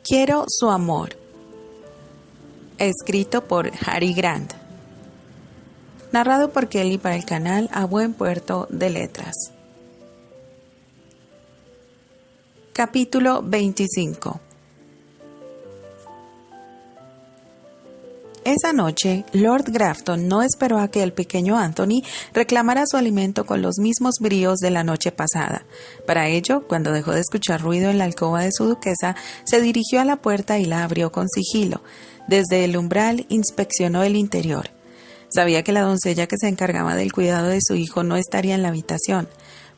Quiero su amor. Escrito por Harry Grant. Narrado por Kelly para el canal A Buen Puerto de Letras. Capítulo 25. Esa noche, Lord Grafton no esperó a que el pequeño Anthony reclamara su alimento con los mismos bríos de la noche pasada. Para ello, cuando dejó de escuchar ruido en la alcoba de su duquesa, se dirigió a la puerta y la abrió con sigilo. Desde el umbral inspeccionó el interior. Sabía que la doncella que se encargaba del cuidado de su hijo no estaría en la habitación.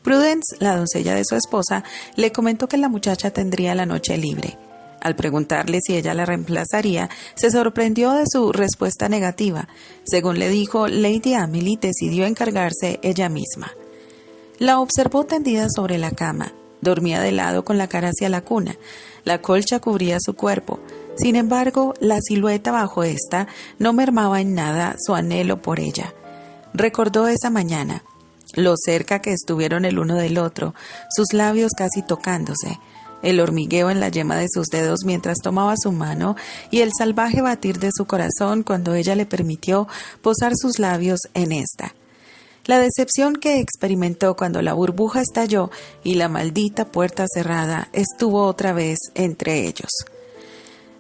Prudence, la doncella de su esposa, le comentó que la muchacha tendría la noche libre. Al preguntarle si ella la reemplazaría, se sorprendió de su respuesta negativa. Según le dijo, Lady Amelie decidió encargarse ella misma. La observó tendida sobre la cama. Dormía de lado con la cara hacia la cuna. La colcha cubría su cuerpo. Sin embargo, la silueta bajo esta no mermaba en nada su anhelo por ella. Recordó esa mañana, lo cerca que estuvieron el uno del otro, sus labios casi tocándose, el hormigueo en la yema de sus dedos mientras tomaba su mano y el salvaje batir de su corazón cuando ella le permitió posar sus labios en esta. La decepción que experimentó cuando la burbuja estalló y la maldita puerta cerrada estuvo otra vez entre ellos.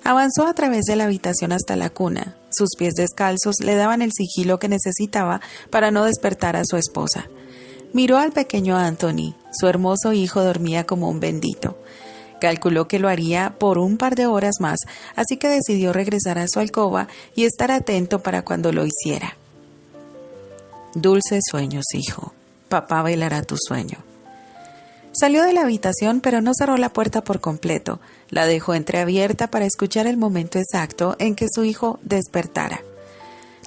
Avanzó a través de la habitación hasta la cuna. Sus pies descalzos le daban el sigilo que necesitaba para no despertar a su esposa. Miró al pequeño Anthony. Su hermoso hijo dormía como un bendito. Calculó que lo haría por un par de horas más, así que decidió regresar a su alcoba y estar atento para cuando lo hiciera. Dulces sueños, hijo. Papá velará tu sueño. Salió de la habitación, pero no cerró la puerta por completo. La dejó entreabierta para escuchar el momento exacto en que su hijo despertara.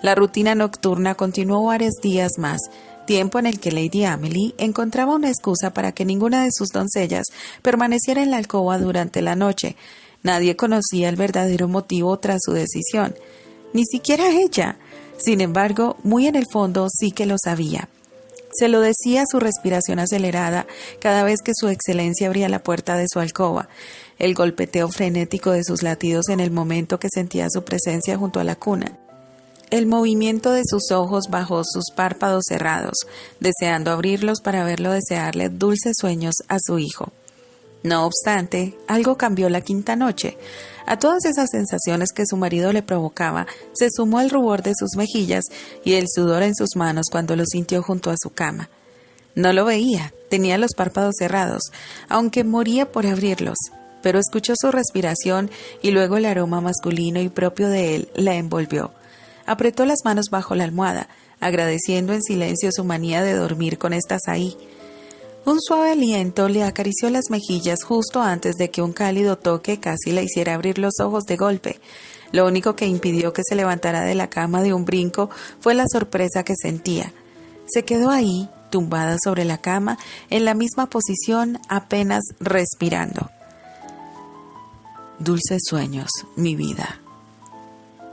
La rutina nocturna continuó varios días más, tiempo en el que Lady Amelie encontraba una excusa para que ninguna de sus doncellas permaneciera en la alcoba durante la noche. Nadie conocía el verdadero motivo tras su decisión, ni siquiera ella. Sin embargo, muy en el fondo sí que lo sabía. Se lo decía su respiración acelerada cada vez que su excelencia abría la puerta de su alcoba, el golpeteo frenético de sus latidos en el momento que sentía su presencia junto a la cuna, el movimiento de sus ojos bajo sus párpados cerrados, deseando abrirlos para verlo desearle dulces sueños a su hijo. No obstante, algo cambió la quinta noche. A todas esas sensaciones que su marido le provocaba, se sumó el rubor de sus mejillas y el sudor en sus manos cuando lo sintió junto a su cama. No lo veía, tenía los párpados cerrados, aunque moría por abrirlos, pero escuchó su respiración y luego el aroma masculino y propio de él la envolvió. Apretó las manos bajo la almohada, agradeciendo en silencio su manía de dormir con estas ahí. Un suave aliento le acarició las mejillas justo antes de que un cálido toque casi la hiciera abrir los ojos de golpe. Lo único que impidió que se levantara de la cama de un brinco fue la sorpresa que sentía. Se quedó ahí, tumbada sobre la cama, en la misma posición, apenas respirando. Dulces sueños, mi vida.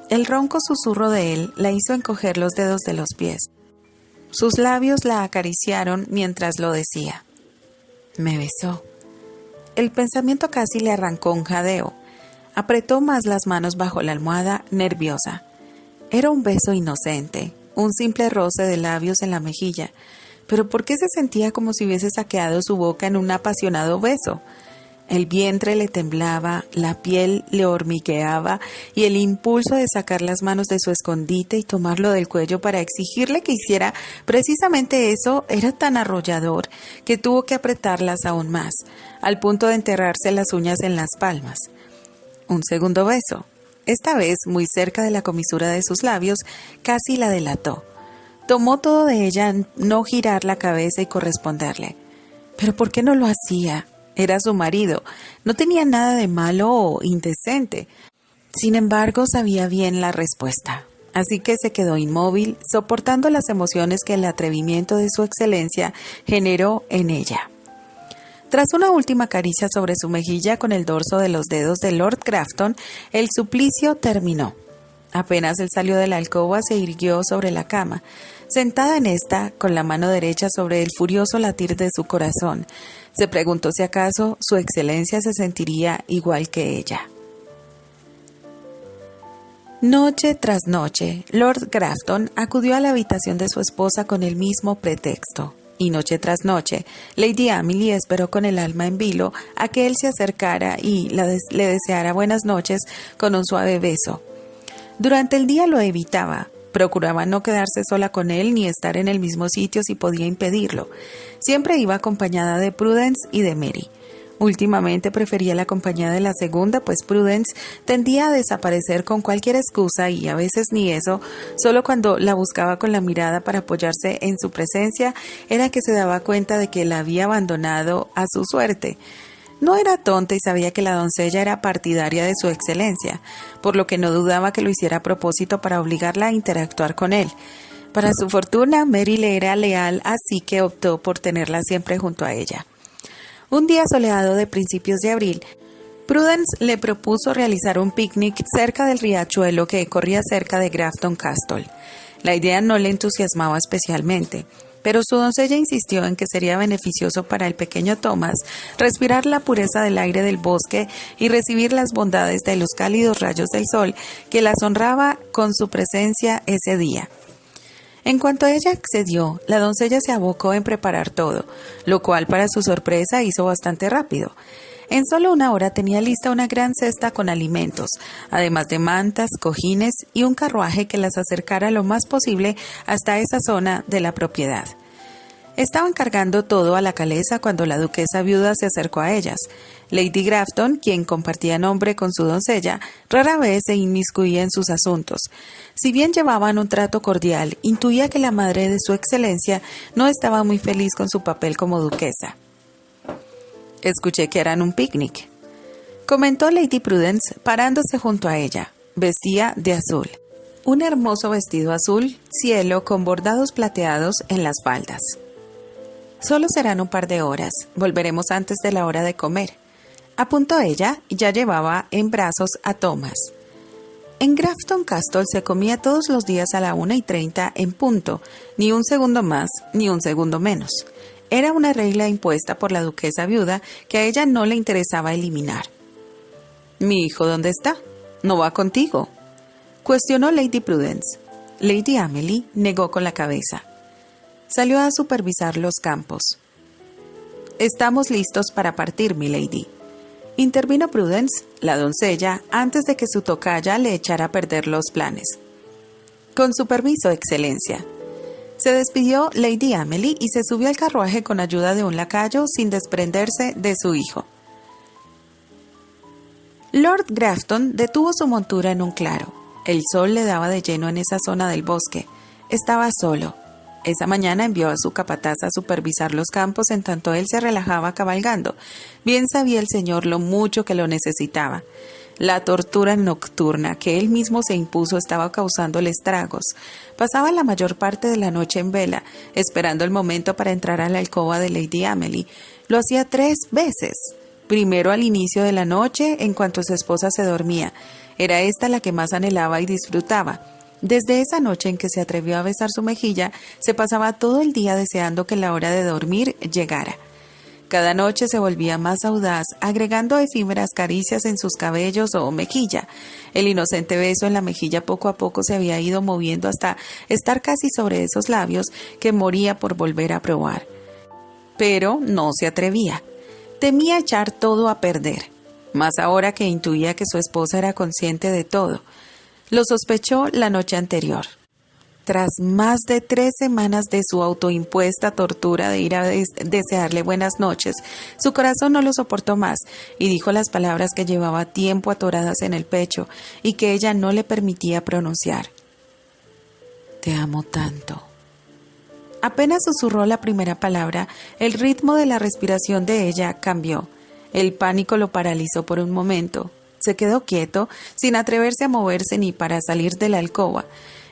El ronco susurro de él la hizo encoger los dedos de los pies. Sus labios la acariciaron mientras lo decía. Me besó. El pensamiento casi le arrancó un jadeo. Apretó más las manos bajo la almohada, nerviosa. Era un beso inocente, un simple roce de labios en la mejilla. Pero ¿por qué se sentía como si hubiese saqueado su boca en un apasionado beso? El vientre le temblaba, la piel le hormigueaba y el impulso de sacar las manos de su escondite y tomarlo del cuello para exigirle que hiciera precisamente eso era tan arrollador que tuvo que apretarlas aún más, al punto de enterrarse las uñas en las palmas. Un segundo beso, esta vez muy cerca de la comisura de sus labios, casi la delató. Tomó todo de ella no girar la cabeza y corresponderle. ¿Pero por qué no lo hacía? Era su marido. No tenía nada de malo o indecente. Sin embargo, sabía bien la respuesta. Así que se quedó inmóvil, soportando las emociones que el atrevimiento de su excelencia generó en ella. Tras una última caricia sobre su mejilla con el dorso de los dedos de Lord Grafton, el suplicio terminó. Apenas él salió de la alcoba, se irguió sobre la cama. Sentada en esta, con la mano derecha sobre el furioso latir de su corazón, se preguntó si acaso su excelencia se sentiría igual que ella. Noche tras noche, Lord Grafton acudió a la habitación de su esposa con el mismo pretexto. Y noche tras noche, Lady Emily esperó con el alma en vilo a que él se acercara y le deseara buenas noches con un suave beso. Durante el día lo evitaba. Procuraba no quedarse sola con él ni estar en el mismo sitio si podía impedirlo. Siempre iba acompañada de Prudence y de Mary. Últimamente prefería la compañía de la segunda, pues Prudence tendía a desaparecer con cualquier excusa y a veces ni eso, solo cuando la buscaba con la mirada para apoyarse en su presencia era que se daba cuenta de que la había abandonado a su suerte. No era tonta y sabía que la doncella era partidaria de su excelencia, por lo que no dudaba que lo hiciera a propósito para obligarla a interactuar con él. Para su fortuna, Mary le era leal, así que optó por tenerla siempre junto a ella. Un día soleado de principios de abril, Prudence le propuso realizar un picnic cerca del riachuelo que corría cerca de Grafton Castle. La idea no le entusiasmaba especialmente, pero su doncella insistió en que sería beneficioso para el pequeño Thomas respirar la pureza del aire del bosque y recibir las bondades de los cálidos rayos del sol que las honraba con su presencia ese día. En cuanto ella accedió, la doncella se abocó en preparar todo, lo cual para su sorpresa hizo bastante rápido. En solo una hora tenía lista una gran cesta con alimentos, además de mantas, cojines y un carruaje que las acercara lo más posible hasta esa zona de la propiedad. Estaban cargando todo a la caleza cuando la duquesa viuda se acercó a ellas. Lady Grafton, quien compartía nombre con su doncella, rara vez se inmiscuía en sus asuntos. Si bien llevaban un trato cordial, intuía que la madre de su excelencia no estaba muy feliz con su papel como duquesa. «Escuché que harán un picnic», comentó Lady Prudence parándose junto a ella. Vestía de azul. Un hermoso vestido azul, cielo con bordados plateados en las faldas. «Solo serán un par de horas. Volveremos antes de la hora de comer», apuntó ella y ya llevaba en brazos a Thomas. En Grafton Castle se comía todos los días a la 1:30 en punto, ni un segundo más, ni un segundo menos. Era una regla impuesta por la duquesa viuda que a ella no le interesaba eliminar. «¿Mi hijo dónde está? ¿No va contigo?», cuestionó Lady Prudence. Lady Emily negó con la cabeza. Salió a supervisar los campos. «Estamos listos para partir, milady», intervino Prudence, la doncella, antes de que su tocaya le echara a perder los planes. «Con su permiso, excelencia». Se despidió Lady Emily y se subió al carruaje con ayuda de un lacayo sin desprenderse de su hijo. Lord Grafton detuvo su montura en un claro. El sol le daba de lleno en esa zona del bosque. Estaba solo. Esa mañana envió a su capataz a supervisar los campos en tanto él se relajaba cabalgando. Bien sabía el señor lo mucho que lo necesitaba. La tortura nocturna que él mismo se impuso estaba causándole estragos. Pasaba la mayor parte de la noche en vela, esperando el momento para entrar a la alcoba de Lady Emily. Lo hacía 3 veces. Primero al inicio de la noche, en cuanto su esposa se dormía. Era esta la que más anhelaba y disfrutaba. Desde esa noche en que se atrevió a besar su mejilla, se pasaba todo el día deseando que la hora de dormir llegara. Cada noche se volvía más audaz, agregando efímeras caricias en sus cabellos o mejilla. El inocente beso en la mejilla poco a poco se había ido moviendo hasta estar casi sobre esos labios que moría por volver a probar. Pero no se atrevía. Temía echar todo a perder, más ahora que intuía que su esposa era consciente de todo. Lo sospechó la noche anterior. Tras más de 3 semanas de su autoimpuesta tortura de ir a desearle buenas noches, su corazón no lo soportó más y dijo las palabras que llevaba tiempo atoradas en el pecho y que ella no le permitía pronunciar. «Te amo tanto». Apenas susurró la primera palabra, el ritmo de la respiración de ella cambió. El pánico lo paralizó por un momento. Se quedó quieto, sin atreverse a moverse ni para salir de la alcoba.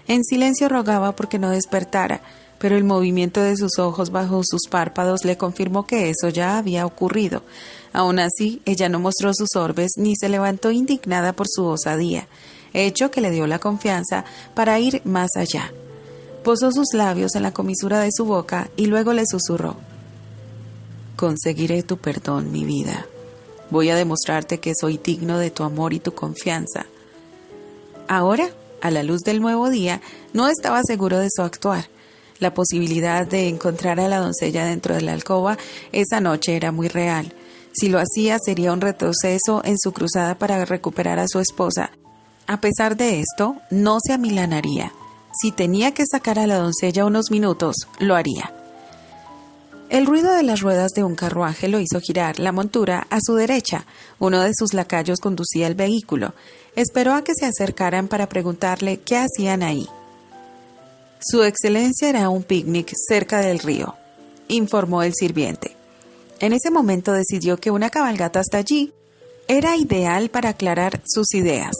En silencio rogaba porque no despertara, pero el movimiento de sus ojos bajo sus párpados le confirmó que eso ya había ocurrido. Aún así, ella no mostró sus orbes ni se levantó indignada por su osadía, hecho que le dio la confianza para ir más allá. Posó sus labios en la comisura de su boca y luego le susurró: «Conseguiré tu perdón, mi vida. Voy a demostrarte que soy digno de tu amor y tu confianza». Ahora, a la luz del nuevo día, no estaba seguro de su actuar. La posibilidad de encontrar a la doncella dentro de la alcoba esa noche era muy real. Si lo hacía, sería un retroceso en su cruzada para recuperar a su esposa. A pesar de esto, no se amilanaría. Si tenía que sacar a la doncella unos minutos, lo haría. El ruido de las ruedas de un carruaje lo hizo girar la montura a su derecha. Uno de sus lacayos conducía el vehículo. Esperó a que se acercaran para preguntarle qué hacían ahí. Su excelencia era un picnic cerca del río, informó el sirviente. En ese momento decidió que una cabalgata hasta allí era ideal para aclarar sus ideas.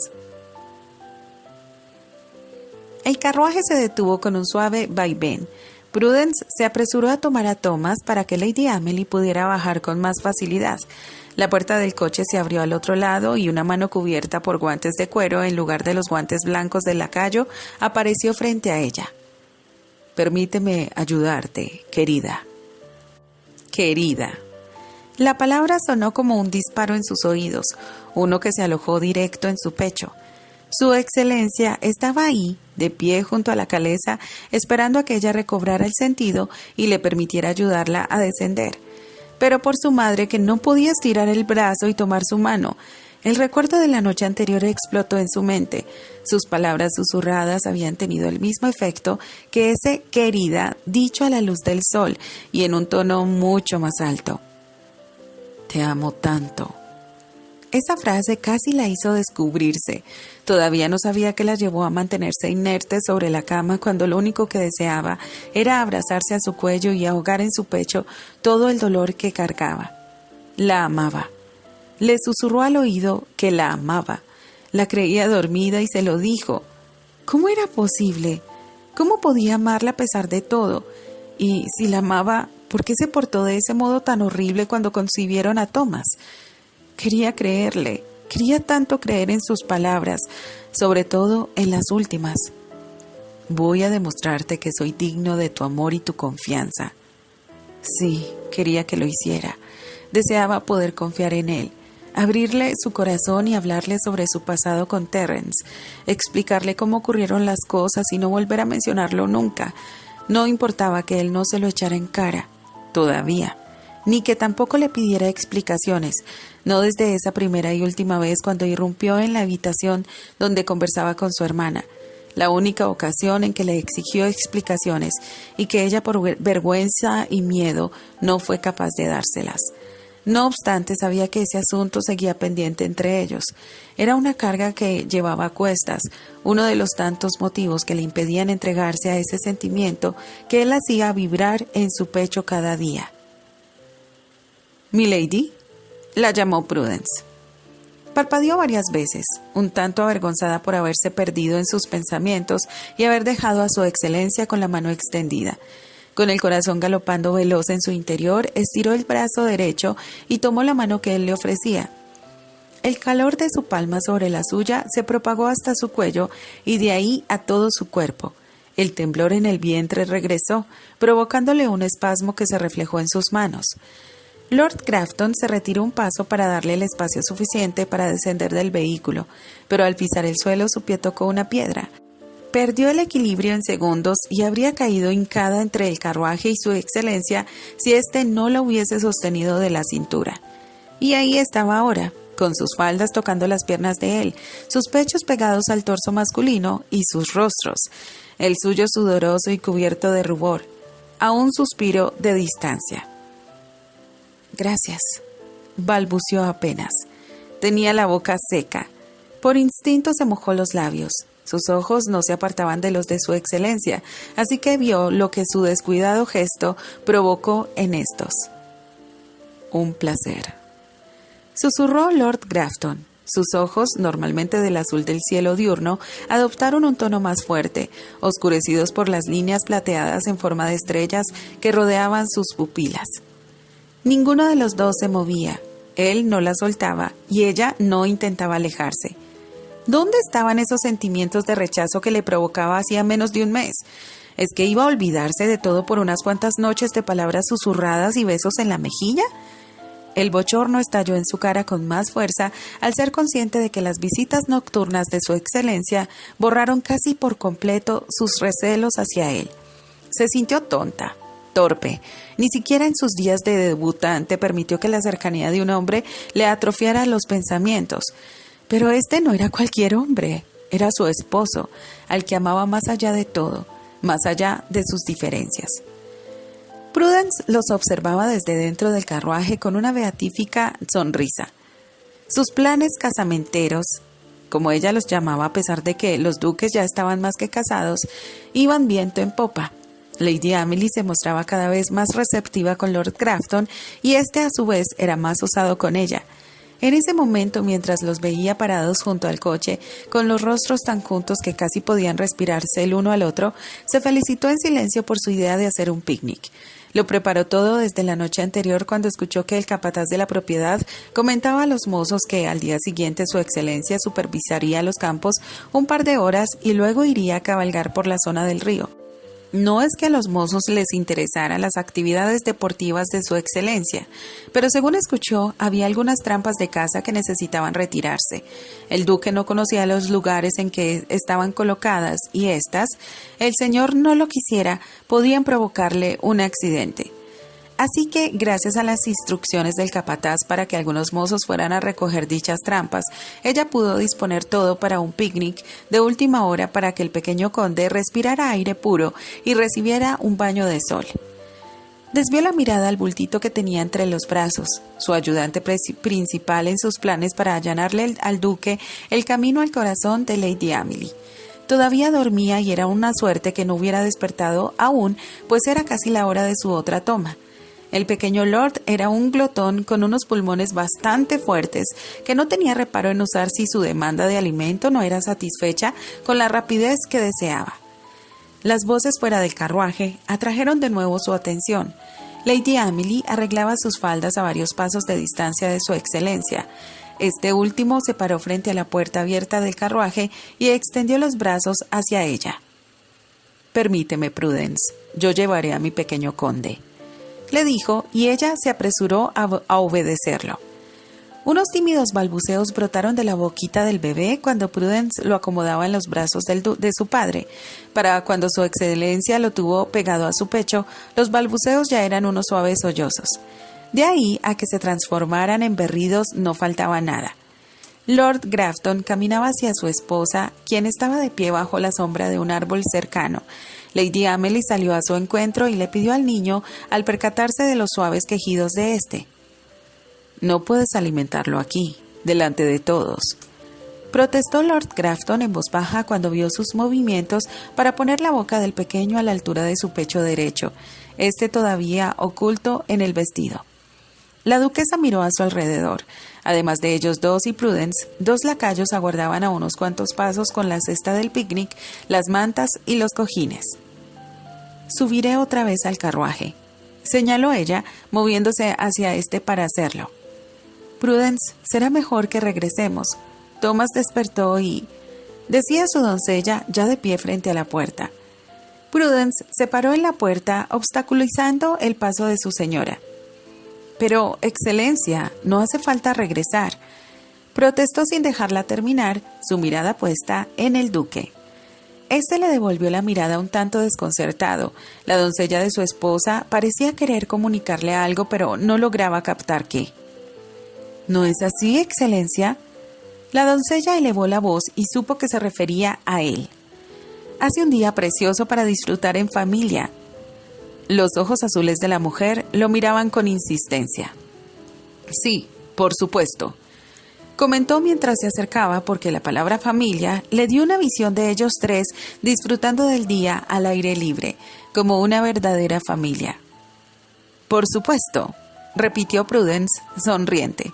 El carruaje se detuvo con un suave vaivén. Prudence se apresuró a tomar a Thomas para que Lady Amelie pudiera bajar con más facilidad. La puerta del coche se abrió al otro lado y una mano cubierta por guantes de cuero en lugar de los guantes blancos del lacayo apareció frente a ella. «Permíteme ayudarte, querida». «Querida». La palabra sonó como un disparo en sus oídos, uno que se alojó directo en su pecho. Su excelencia estaba ahí, de pie junto a la calesa, esperando a que ella recobrara el sentido y le permitiera ayudarla a descender. Pero por su madre, que no podía estirar el brazo y tomar su mano. El recuerdo de la noche anterior explotó en su mente. Sus palabras susurradas habían tenido el mismo efecto que ese «querida» dicho a la luz del sol y en un tono mucho más alto. «Te amo tanto». Esa frase casi la hizo descubrirse. Todavía no sabía qué la llevó a mantenerse inerte sobre la cama cuando lo único que deseaba era abrazarse a su cuello y ahogar en su pecho todo el dolor que cargaba. La amaba. Le susurró al oído que la amaba. La creía dormida y se lo dijo. ¿Cómo era posible? ¿Cómo podía amarla a pesar de todo? Y si la amaba, ¿por qué se portó de ese modo tan horrible cuando concibieron a Thomas? Quería creerle, quería tanto creer en sus palabras, sobre todo en las últimas. Voy a demostrarte que soy digno de tu amor y tu confianza. Sí, quería que lo hiciera. Deseaba poder confiar en él, abrirle su corazón y hablarle sobre su pasado con Terence, explicarle cómo ocurrieron las cosas y no volver a mencionarlo nunca. No importaba que él no se lo echara en cara, todavía. Ni que tampoco le pidiera explicaciones, no desde esa primera y última vez cuando irrumpió en la habitación donde conversaba con su hermana, la única ocasión en que le exigió explicaciones y que ella por vergüenza y miedo no fue capaz de dárselas. No obstante, sabía que ese asunto seguía pendiente entre ellos. Era una carga que llevaba a cuestas, uno de los tantos motivos que le impedían entregarse a ese sentimiento que él hacía vibrar en su pecho cada día. «¿Milady?», la llamó Prudence. Parpadeó varias veces, un tanto avergonzada por haberse perdido en sus pensamientos y haber dejado a su excelencia con la mano extendida. Con el corazón galopando veloz en su interior, estiró el brazo derecho y tomó la mano que él le ofrecía. El calor de su palma sobre la suya se propagó hasta su cuello y de ahí a todo su cuerpo. El temblor en el vientre regresó, provocándole un espasmo que se reflejó en sus manos. Lord Grafton se retiró un paso para darle el espacio suficiente para descender del vehículo, pero al pisar el suelo su pie tocó una piedra. Perdió el equilibrio en segundos y habría caído hincada entre el carruaje y su excelencia si éste no la hubiese sostenido de la cintura. Y ahí estaba ahora, con sus faldas tocando las piernas de él, sus pechos pegados al torso masculino y sus rostros, el suyo sudoroso y cubierto de rubor, a un suspiro de distancia. «Gracias», balbuceó apenas. Tenía la boca seca. Por instinto se mojó los labios. Sus ojos no se apartaban de los de su excelencia, así que vio lo que su descuidado gesto provocó en estos. «Un placer», susurró Lord Grafton. Sus ojos, normalmente del azul del cielo diurno, adoptaron un tono más fuerte, oscurecidos por las líneas plateadas en forma de estrellas que rodeaban sus pupilas. Ninguno de los dos se movía. Él no la soltaba y ella no intentaba alejarse. ¿Dónde estaban esos sentimientos de rechazo que le provocaba hacía menos de un mes? ¿Es que iba a olvidarse de todo por unas cuantas noches de palabras susurradas y besos en la mejilla? El bochorno estalló en su cara con más fuerza al ser consciente de que las visitas nocturnas de su excelencia borraron casi por completo sus recelos hacia él. Se sintió tonta, torpe. Ni siquiera en sus días de debutante permitió que la cercanía de un hombre le atrofiara los pensamientos. Pero este no era cualquier hombre, era su esposo, al que amaba más allá de todo, más allá de sus diferencias. Prudence los observaba desde dentro del carruaje con una beatífica sonrisa. Sus planes casamenteros, como ella los llamaba a pesar de que los duques ya estaban más que casados, iban viento en popa. Lady Amelie se mostraba cada vez más receptiva con Lord Grafton y este a su vez era más osado con ella. En ese momento, mientras los veía parados junto al coche, con los rostros tan juntos que casi podían respirarse el uno al otro, se felicitó en silencio por su idea de hacer un picnic. Lo preparó todo desde la noche anterior cuando escuchó que el capataz de la propiedad comentaba a los mozos que al día siguiente su excelencia supervisaría los campos un par de horas y luego iría a cabalgar por la zona del río. No es que a los mozos les interesaran las actividades deportivas de su excelencia, pero según escuchó, había algunas trampas de caza que necesitaban retirarse. El duque no conocía los lugares en que estaban colocadas y éstas, el señor no lo quisiera, podían provocarle un accidente. Así que, gracias a las instrucciones del capataz para que algunos mozos fueran a recoger dichas trampas, ella pudo disponer todo para un picnic de última hora para que el pequeño conde respirara aire puro y recibiera un baño de sol. Desvió la mirada al bultito que tenía entre los brazos, su ayudante principal en sus planes para allanarle al duque el camino al corazón de Lady Amelie. Todavía dormía y era una suerte que no hubiera despertado aún, pues era casi la hora de su otra toma. El pequeño Lord era un glotón con unos pulmones bastante fuertes que no tenía reparo en usar si su demanda de alimento no era satisfecha con la rapidez que deseaba. Las voces fuera del carruaje atrajeron de nuevo su atención. Lady Amelie arreglaba sus faldas a varios pasos de distancia de su excelencia. Este último se paró frente a la puerta abierta del carruaje y extendió los brazos hacia ella. «Permíteme, Prudence, yo llevaré a mi pequeño conde», le dijo, y ella se apresuró a obedecerlo. Unos tímidos balbuceos brotaron de la boquita del bebé cuando Prudence lo acomodaba en los brazos de su padre. Para cuando su excelencia lo tuvo pegado a su pecho, los balbuceos ya eran unos suaves sollozos. De ahí a que se transformaran en berridos no faltaba nada. Lord Grafton caminaba hacia su esposa, quien estaba de pie bajo la sombra de un árbol cercano. Lady Amelie salió a su encuentro y le pidió al niño al percatarse de los suaves quejidos de éste. «No puedes alimentarlo aquí, delante de todos», protestó Lord Grafton en voz baja cuando vio sus movimientos para poner la boca del pequeño a la altura de su pecho derecho, este todavía oculto en el vestido. La duquesa miró a su alrededor. Además de ellos dos y Prudence, dos lacayos aguardaban a unos cuantos pasos con la cesta del picnic, las mantas y los cojines. «Subiré otra vez al carruaje», señaló ella, moviéndose hacia este para hacerlo. «Prudence, será mejor que regresemos». Thomas despertó y... decía su doncella ya de pie frente a la puerta. Prudence se paró en la puerta, obstaculizando el paso de su señora. «Pero, excelencia, no hace falta regresar», protestó sin dejarla terminar, su mirada puesta en el duque. Este le devolvió la mirada un tanto desconcertado. La doncella de su esposa parecía querer comunicarle algo, pero no lograba captar qué. «¿No es así, excelencia?». La doncella elevó la voz y supo que se refería a él. «Hace un día precioso para disfrutar en familia». Los ojos azules de la mujer lo miraban con insistencia. «Sí, por supuesto», comentó mientras se acercaba porque la palabra familia le dio una visión de ellos tres disfrutando del día al aire libre, como una verdadera familia. «Por supuesto», repitió Prudence, sonriente.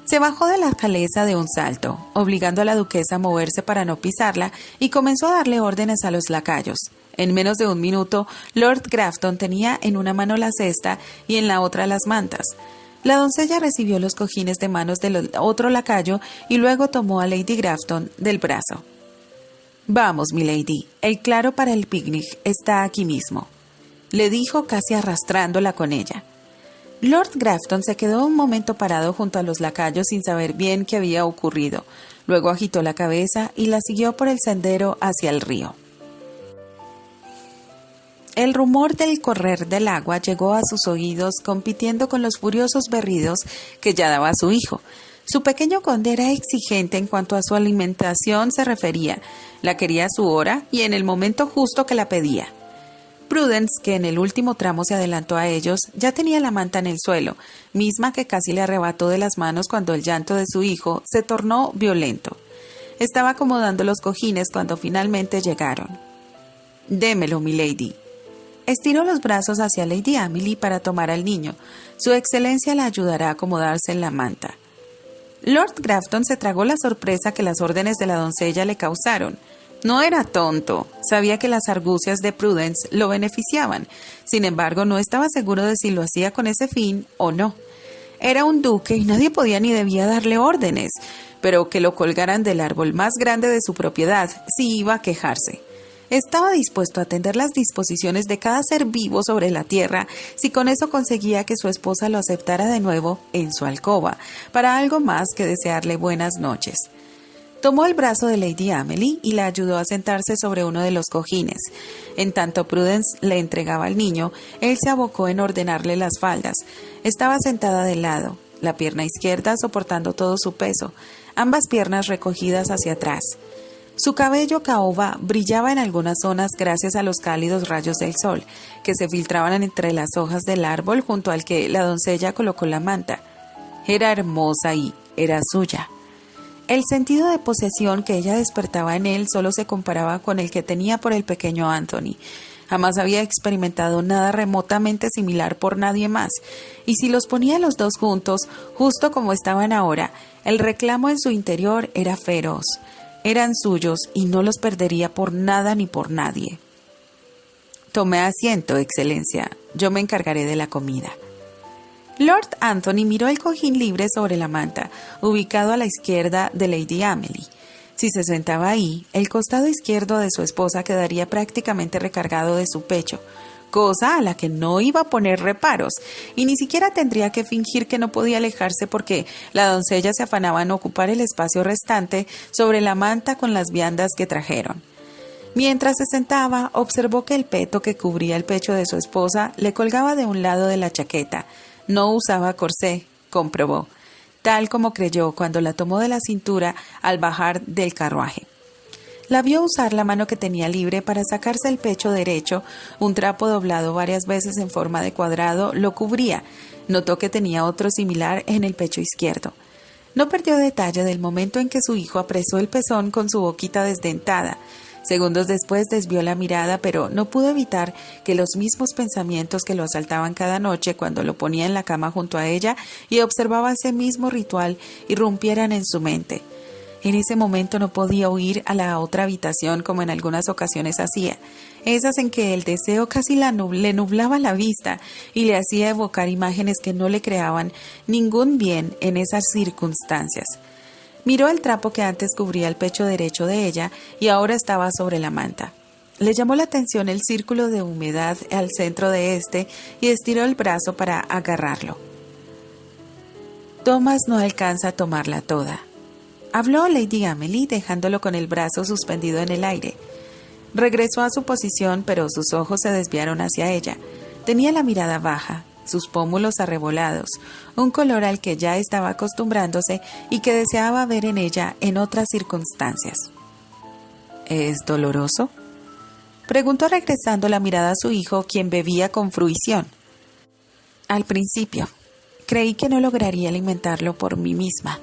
Se bajó de la caleza de un salto, obligando a la duquesa a moverse para no pisarla, y comenzó a darle órdenes a los lacayos. En menos de un minuto, Lord Grafton tenía en una mano la cesta y en la otra las mantas. La doncella recibió los cojines de manos del otro lacayo y luego tomó a Lady Grafton del brazo. «Vamos, milady, el claro para el picnic está aquí mismo», le dijo casi arrastrándola con ella. Lord Grafton se quedó un momento parado junto a los lacayos sin saber bien qué había ocurrido. Luego agitó la cabeza y la siguió por el sendero hacia el río. El rumor del correr del agua llegó a sus oídos compitiendo con los furiosos berridos que ya daba su hijo. Su pequeño conde era exigente en cuanto a su alimentación se refería. La quería a su hora y en el momento justo que la pedía. Prudence, que en el último tramo se adelantó a ellos, ya tenía la manta en el suelo, misma que casi le arrebató de las manos cuando el llanto de su hijo se tornó violento. Estaba acomodando los cojines cuando finalmente llegaron. «Démelo, milady». Estiró los brazos hacia Lady Amelie para tomar al niño. Su excelencia la ayudará a acomodarse en la manta. Lord Grafton se tragó la sorpresa que las órdenes de la doncella le causaron. No era tonto, sabía que las argucias de Prudence lo beneficiaban. Sin embargo, no estaba seguro de si lo hacía con ese fin o no. Era un duque y nadie podía ni debía darle órdenes, pero que lo colgaran del árbol más grande de su propiedad sí iba a quejarse. Estaba dispuesto a atender las disposiciones de cada ser vivo sobre la tierra si con eso conseguía que su esposa lo aceptara de nuevo en su alcoba, para algo más que desearle buenas noches. Tomó el brazo de Lady Amelie y la ayudó a sentarse sobre uno de los cojines. En tanto Prudence le entregaba al niño, él se abocó en ordenarle las faldas. Estaba sentada de lado, la pierna izquierda soportando todo su peso, ambas piernas recogidas hacia atrás. Su cabello caoba brillaba en algunas zonas gracias a los cálidos rayos del sol, que se filtraban entre las hojas del árbol junto al que la doncella colocó la manta. Era hermosa y era suya. El sentido de posesión que ella despertaba en él solo se comparaba con el que tenía por el pequeño Anthony. Jamás había experimentado nada remotamente similar por nadie más, y si los ponía los dos juntos, justo como estaban ahora, el reclamo en su interior era feroz. Eran suyos y no los perdería por nada ni por nadie. Tome asiento, excelencia. Yo me encargaré de la comida. Lord Anthony miró el cojín libre sobre la manta, ubicado a la izquierda de Lady Amelie. Si se sentaba ahí, el costado izquierdo de su esposa quedaría prácticamente recargado de su pecho, cosa a la que no iba a poner reparos, y ni siquiera tendría que fingir que no podía alejarse porque la doncella se afanaba en ocupar el espacio restante sobre la manta con las viandas que trajeron. Mientras se sentaba, observó que el peto que cubría el pecho de su esposa le colgaba de un lado de la chaqueta. No usaba corsé, comprobó, tal como creyó cuando la tomó de la cintura al bajar del carruaje. La vio usar la mano que tenía libre para sacarse el pecho derecho, un trapo doblado varias veces en forma de cuadrado lo cubría. Notó que tenía otro similar en el pecho izquierdo. No perdió detalle del momento en que su hijo apresó el pezón con su boquita desdentada. Segundos después desvió la mirada, pero no pudo evitar que los mismos pensamientos que lo asaltaban cada noche cuando lo ponía en la cama junto a ella y observaba ese mismo ritual irrumpieran en su mente. En ese momento no podía huir a la otra habitación como en algunas ocasiones hacía, esas en que el deseo casi le nublaba la vista y le hacía evocar imágenes que no le creaban ningún bien en esas circunstancias. Miró el trapo que antes cubría el pecho derecho de ella y ahora estaba sobre la manta. Le llamó la atención el círculo de humedad al centro de este y estiró el brazo para agarrarlo. Thomas no alcanza a tomarla toda. Habló Lady Amelie dejándolo con el brazo suspendido en el aire. Regresó a su posición, pero sus ojos se desviaron hacia ella. Tenía la mirada baja, sus pómulos arrebolados, un color al que ya estaba acostumbrándose y que deseaba ver en ella en otras circunstancias. ¿Es doloroso?, preguntó regresando la mirada a su hijo, quien bebía con fruición. Al principio, creí que no lograría alimentarlo por mí misma,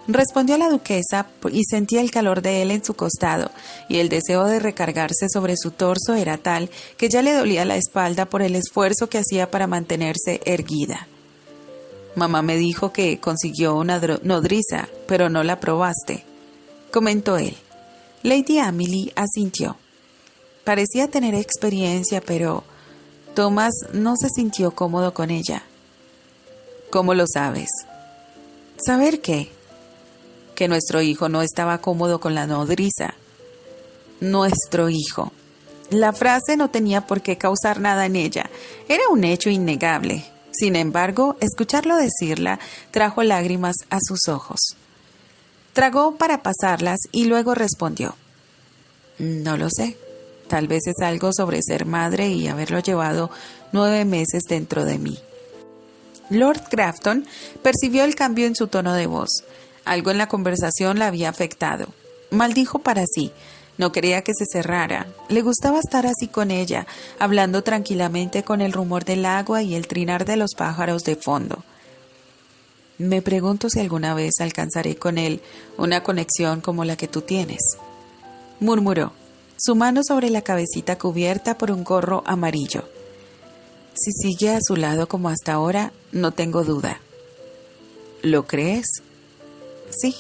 respondió la duquesa, y sentía el calor de él en su costado, y el deseo de recargarse sobre su torso era tal que ya le dolía la espalda por el esfuerzo que hacía para mantenerse erguida. Mamá me dijo que consiguió una nodriza, pero no la probaste, comentó él. Lady Amelie asintió. Parecía tener experiencia, pero Thomas no se sintió cómodo con ella. ¿Cómo lo sabes? ¿Saber qué? Que nuestro hijo no estaba cómodo con la nodriza. Nuestro hijo. La frase no tenía por qué causar nada en ella. Era un hecho innegable. Sin embargo, escucharlo decirla trajo lágrimas a sus ojos. Tragó para pasarlas y luego respondió: «No lo sé. Tal vez es algo sobre ser madre y haberlo llevado 9 meses dentro de mí». Lord Grafton percibió el cambio en su tono de voz. Algo en la conversación la había afectado. Maldijo para sí. No quería que se cerrara. Le gustaba estar así con ella, hablando tranquilamente con el rumor del agua y el trinar de los pájaros de fondo. «Me pregunto si alguna vez alcanzaré con él una conexión como la que tú tienes», murmuró, su mano sobre la cabecita cubierta por un gorro amarillo. «Si sigue a su lado como hasta ahora, no tengo duda». «¿Lo crees?» «Sí».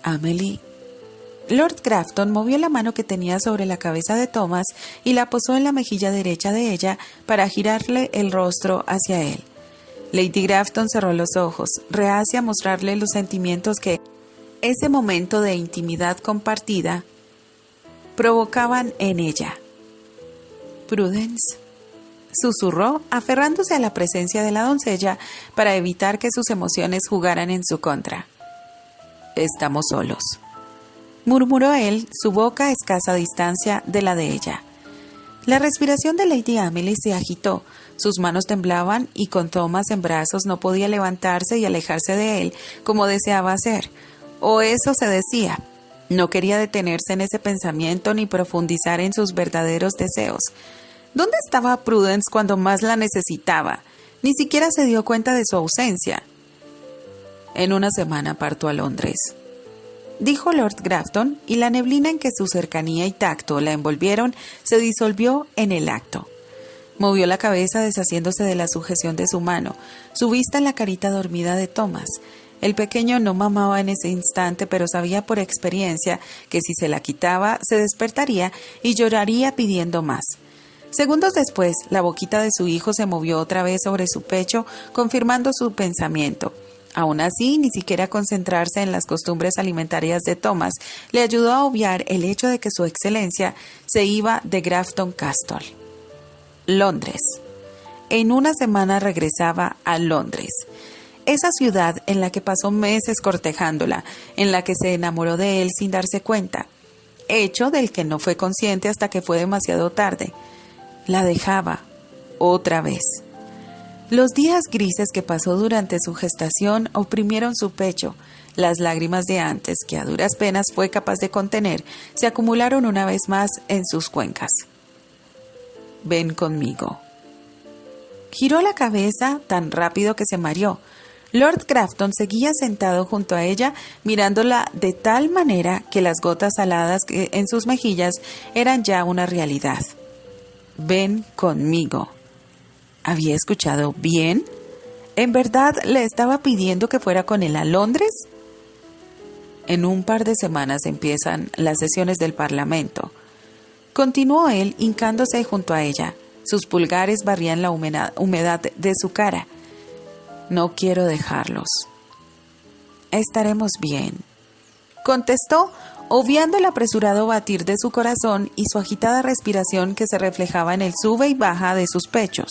«Amelie». Lord Grafton movió la mano que tenía sobre la cabeza de Thomas y la posó en la mejilla derecha de ella para girarle el rostro hacia él. Lady Grafton cerró los ojos, reacia a mostrarle los sentimientos que ese momento de intimidad compartida provocaban en ella. «Prudence», susurró, aferrándose a la presencia de la doncella para evitar que sus emociones jugaran en su contra. «Estamos solos», murmuró él, su boca a escasa distancia de la de ella. La respiración de Lady Amelie se agitó, sus manos temblaban y con Thomas en brazos no podía levantarse y alejarse de él como deseaba hacer, o eso se decía. No quería detenerse en ese pensamiento ni profundizar en sus verdaderos deseos. ¿Dónde estaba Prudence cuando más la necesitaba? Ni siquiera se dio cuenta de su ausencia. «En una semana parto a Londres», dijo Lord Grafton, y la neblina en que su cercanía y tacto la envolvieron se disolvió en el acto. Movió la cabeza deshaciéndose de la sujeción de su mano, su vista en la carita dormida de Thomas. El pequeño no mamaba en ese instante, pero sabía por experiencia que si se la quitaba, se despertaría y lloraría pidiendo más. Segundos después, la boquita de su hijo se movió otra vez sobre su pecho, confirmando su pensamiento. Aún así, ni siquiera concentrarse en las costumbres alimentarias de Thomas le ayudó a obviar el hecho de que su excelencia se iba de Grafton Castle. Londres. En una semana regresaba a Londres. Esa ciudad en la que pasó meses cortejándola, en la que se enamoró de él sin darse cuenta, hecho del que no fue consciente hasta que fue demasiado tarde. La dejaba, otra vez. Los días grises que pasó durante su gestación oprimieron su pecho. Las lágrimas de antes, que a duras penas fue capaz de contener, se acumularon una vez más en sus cuencas. «Ven conmigo». Giró la cabeza tan rápido que se mareó. Lord Grafton seguía sentado junto a ella, mirándola de tal manera que las gotas saladas en sus mejillas eran ya una realidad. «Ven conmigo». ¿Había escuchado bien? ¿En verdad le estaba pidiendo que fuera con él a Londres? En un par de semanas empiezan las sesiones del Parlamento. Continuó él hincándose junto a ella. Sus pulgares barrían la humedad de su cara. «No quiero dejarlos». «Estaremos bien», contestó, obviando el apresurado batir de su corazón y su agitada respiración que se reflejaba en el sube y baja de sus pechos.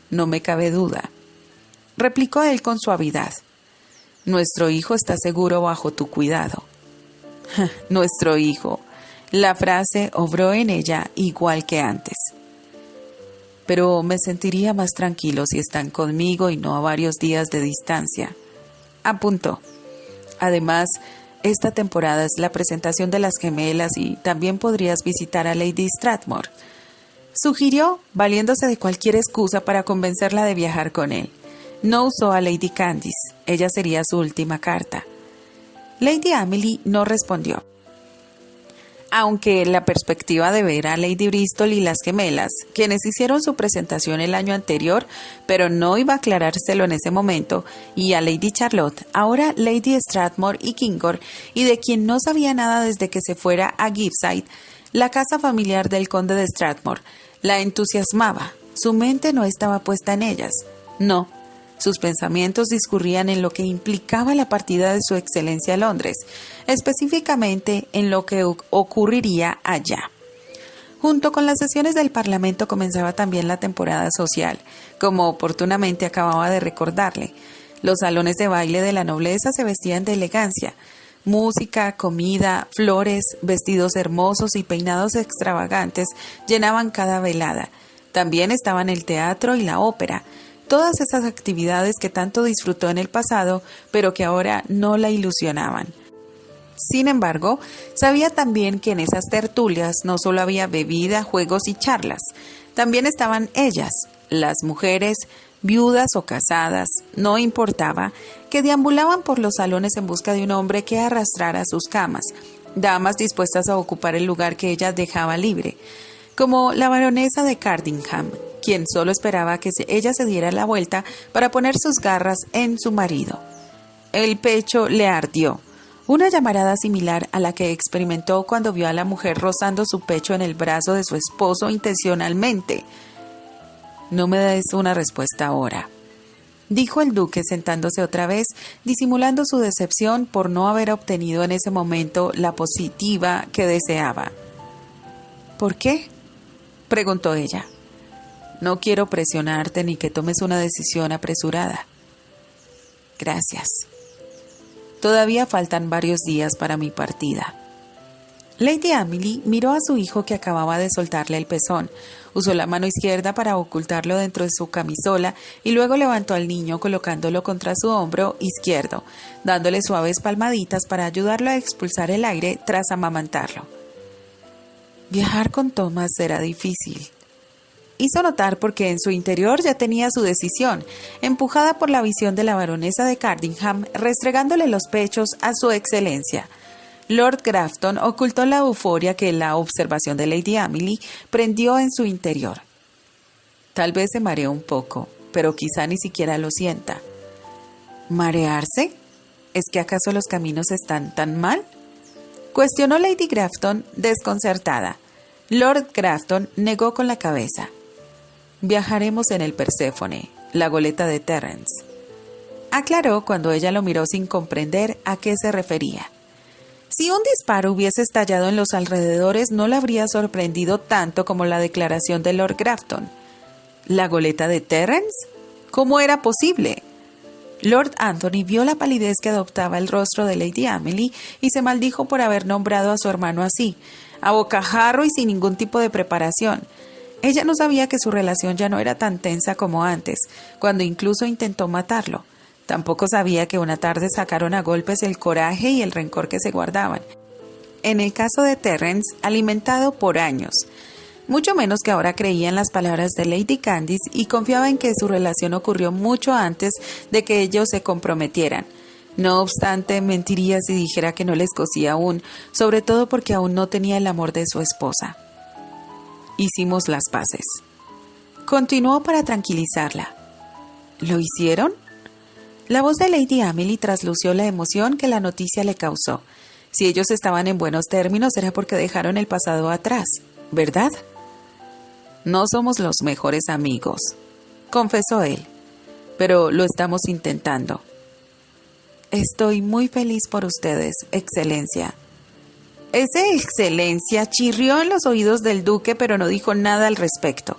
«No me cabe duda», replicó él con suavidad. «Nuestro hijo está seguro bajo tu cuidado». «Nuestro hijo». La frase obró en ella igual que antes. «Pero me sentiría más tranquilo si están conmigo y no a varios días de distancia», apuntó. «Además, esta temporada es la presentación de las gemelas y también podrías visitar a Lady Strathmore», sugirió, valiéndose de cualquier excusa para convencerla de viajar con él. No usó a Lady Candice, ella sería su última carta. Lady Amelie no respondió. Aunque la perspectiva de ver a Lady Bristol y las gemelas, quienes hicieron su presentación el año anterior, pero no iba a aclarárselo en ese momento, y a Lady Charlotte, ahora Lady Strathmore y Kingor, y de quien no sabía nada desde que se fuera a Gibbside, la casa familiar del conde de Strathmore, la entusiasmaba. Su mente no estaba puesta en ellas. No, sus pensamientos discurrían en lo que implicaba la partida de su excelencia a Londres, específicamente en lo que ocurriría allá. Junto con las sesiones del Parlamento comenzaba también la temporada social, como oportunamente acababa de recordarle. Los salones de baile de la nobleza se vestían de elegancia. Música, comida, flores, vestidos hermosos y peinados extravagantes llenaban cada velada. También estaban el teatro y la ópera. Todas esas actividades que tanto disfrutó en el pasado, pero que ahora no la ilusionaban. Sin embargo, sabía también que en esas tertulias no solo había bebida, juegos y charlas, también estaban ellas, las mujeres, viudas o casadas, no importaba, que deambulaban por los salones en busca de un hombre que arrastrara sus camas, damas dispuestas a ocupar el lugar que ella dejaba libre, como la baronesa de Cardingham, quien solo esperaba que ella se diera la vuelta para poner sus garras en su marido. El pecho le ardió. Una llamarada similar a la que experimentó cuando vio a la mujer rozando su pecho en el brazo de su esposo intencionalmente. «No me des una respuesta ahora», dijo el duque sentándose otra vez, disimulando su decepción por no haber obtenido en ese momento la positiva que deseaba. «¿Por qué?», preguntó ella. «No quiero presionarte ni que tomes una decisión apresurada». «Gracias. Todavía faltan varios días para mi partida». Lady Emily miró a su hijo que acababa de soltarle el pezón, usó la mano izquierda para ocultarlo dentro de su camisola y luego levantó al niño colocándolo contra su hombro izquierdo, dándole suaves palmaditas para ayudarlo a expulsar el aire tras amamantarlo. Viajar con Thomas será difícil. Hizo notar porque en su interior ya tenía su decisión, empujada por la visión de la baronesa de Cardingham, restregándole los pechos a su excelencia. Lord Grafton ocultó la euforia que la observación de Lady Emily prendió en su interior. Tal vez se mareó un poco, pero quizá ni siquiera lo sienta. ¿Marearse? ¿Es que acaso los caminos están tan mal?, cuestionó Lady Grafton desconcertada. Lord Grafton negó con la cabeza. «Viajaremos en el Perséfone, la goleta de Terrence», aclaró cuando ella lo miró sin comprender a qué se refería. Si un disparo hubiese estallado en los alrededores, no le habría sorprendido tanto como la declaración de Lord Grafton. ¿La goleta de Terrence? ¿Cómo era posible? Lord Anthony vio la palidez que adoptaba el rostro de Lady Emily y se maldijo por haber nombrado a su hermano así, a bocajarro y sin ningún tipo de preparación. Ella no sabía que su relación ya no era tan tensa como antes, cuando incluso intentó matarlo. Tampoco sabía que una tarde sacaron a golpes el coraje y el rencor que se guardaban. En el caso de Terrence, alimentado por años. Mucho menos que ahora creía en las palabras de Lady Candice y confiaba en que su relación ocurrió mucho antes de que ellos se comprometieran. No obstante, mentiría si dijera que no les cosía aún, sobre todo porque aún no tenía el amor de su esposa. Hicimos las paces. Continuó para tranquilizarla. ¿Lo hicieron? La voz de Lady Emily traslució la emoción que la noticia le causó. Si ellos estaban en buenos términos era porque dejaron el pasado atrás, ¿verdad? No somos los mejores amigos, confesó él, pero lo estamos intentando. Estoy muy feliz por ustedes, Excelencia. Ese Excelencia chirrió en los oídos del duque, pero no dijo nada al respecto.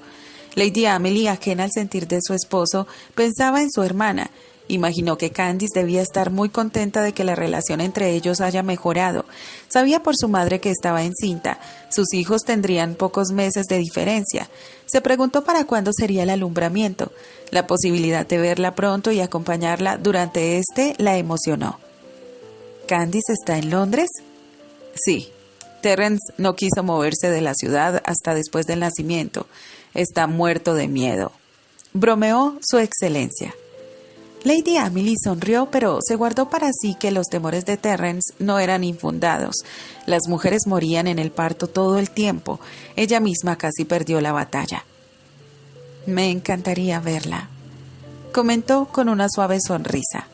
Lady Emily, ajena al sentir de su esposo, pensaba en su hermana. Imaginó que Candice debía estar muy contenta de que la relación entre ellos haya mejorado. Sabía por su madre que estaba encinta. Sus hijos tendrían pocos meses de diferencia. Se preguntó para cuándo sería el alumbramiento. La posibilidad de verla pronto y acompañarla durante la emocionó. ¿Candice está en Londres? Sí. Terrence no quiso moverse de la ciudad hasta después del nacimiento. Está muerto de miedo. Bromeó su excelencia. Lady Emily sonrió, pero se guardó para sí que los temores de Terrence no eran infundados. Las mujeres morían en el parto todo el tiempo. Ella misma casi perdió la batalla. Me encantaría verla, comentó con una suave sonrisa.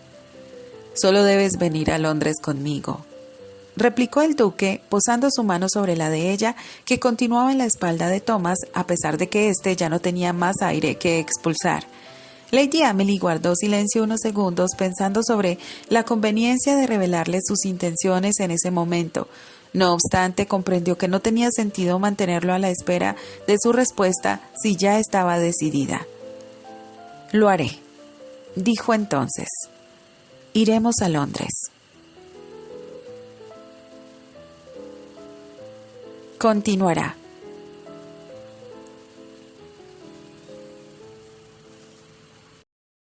Solo debes venir a Londres conmigo, replicó el duque, posando su mano sobre la de ella, que continuaba en la espalda de Thomas, a pesar de que éste ya no tenía más aire que expulsar. Lady Emily guardó silencio unos segundos pensando sobre la conveniencia de revelarle sus intenciones en ese momento. No obstante, comprendió que no tenía sentido mantenerlo a la espera de su respuesta si ya estaba decidida. «Lo haré», dijo entonces. «Iremos a Londres». Continuará.